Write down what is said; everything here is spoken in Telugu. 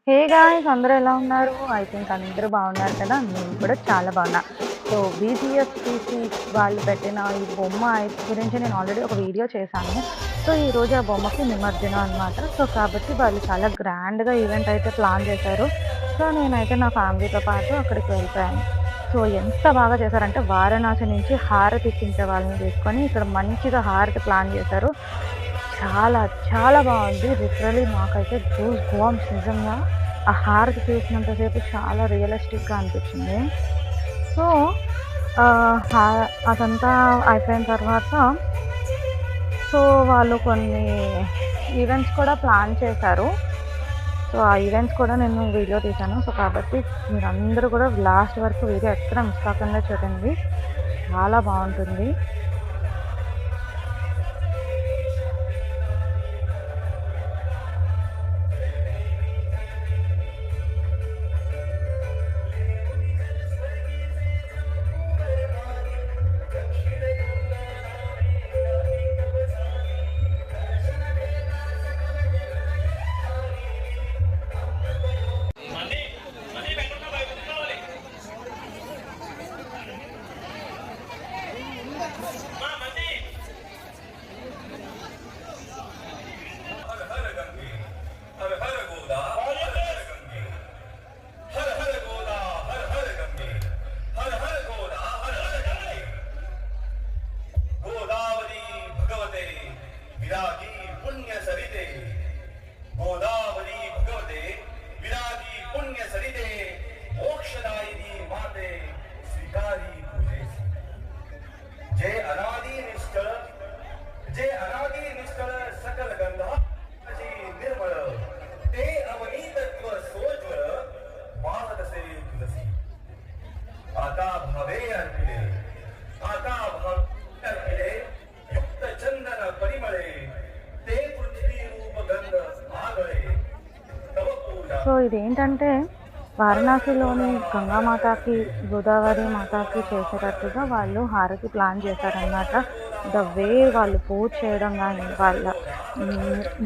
హే గాయ్స్ అందరూ ఎలా ఉన్నారు? ఐ థింక్ అందరూ బాగున్నారు కదా! నేను కూడా చాలా బాగున్నా. సో, బీజీఎఫ్‌సీసీ వాళ్ళు పెట్టిన ఈ బొమ్మ గురించి నేను ఆల్రెడీ ఒక వీడియో చేశాను. సో, ఈరోజు ఆ బొమ్మకి నిమజ్జనం అనమాట. సో, కాబట్టి వాళ్ళు చాలా గ్రాండ్‌గా ఈవెంట్ అయితే ప్లాన్ చేశారు. సో, నేనైతే నా ఫ్యామిలీతో పాటు అక్కడికి వెళ్ళిపోయాను. సో, ఎంత బాగా చేశారంటే వారణాసి నుంచి హారతి ఇప్పించే వాళ్ళని తీసుకొని ఇక్కడ మంచిగా హారతి ప్లాన్ చేశారు. చాలా, చాలా బావుంది. లిటరల్లీ నాకైతే గూస్ బంప్స్ నిజంగా. ఆ హారతి చూసినంత సేపు చాలా రియలిస్టిక్‌గా అనిపించింది. సో, హా అదంతా అయిపోయిన తర్వాత సో, వాళ్ళు కొన్ని ఈవెంట్స్ కూడా ప్లాన్ చేశారు. సో, ఆ ఈవెంట్స్ కూడా నేను వీడియో తీశాను. సో, కాబట్టి మీరందరూ కూడా లాస్ట్ వరకు వీడియో ఎక్కడ మిస్ కాకుండా చూడండి. చాలా బావుంటుంది. विरागी पुण्य सरिते गोदावरी भगवते विरागी पुण्य सरिते मोक्षदायिनी माते स्वीकारी पूजे जय अनादि निष्कल सकल गंधा निर्मल ते अवनीतत्व सोज्वल वाहत से तुलसी आता भवे अर्पिले आता भव अर्पिले युक्त चंदन परिमळे ते पृथ्वी रूप गंध आगळे तव पूजा. సో, ఇదేంటంటే వారణాసిలోని గంగామాతకి, గోదావరి మాతకి చేసేటట్టుగా వాళ్ళు హారతి ప్లాన్ చేశారనమాట. ద వే వాళ్ళు పూజ చేయడం గానీ, వాళ్ళ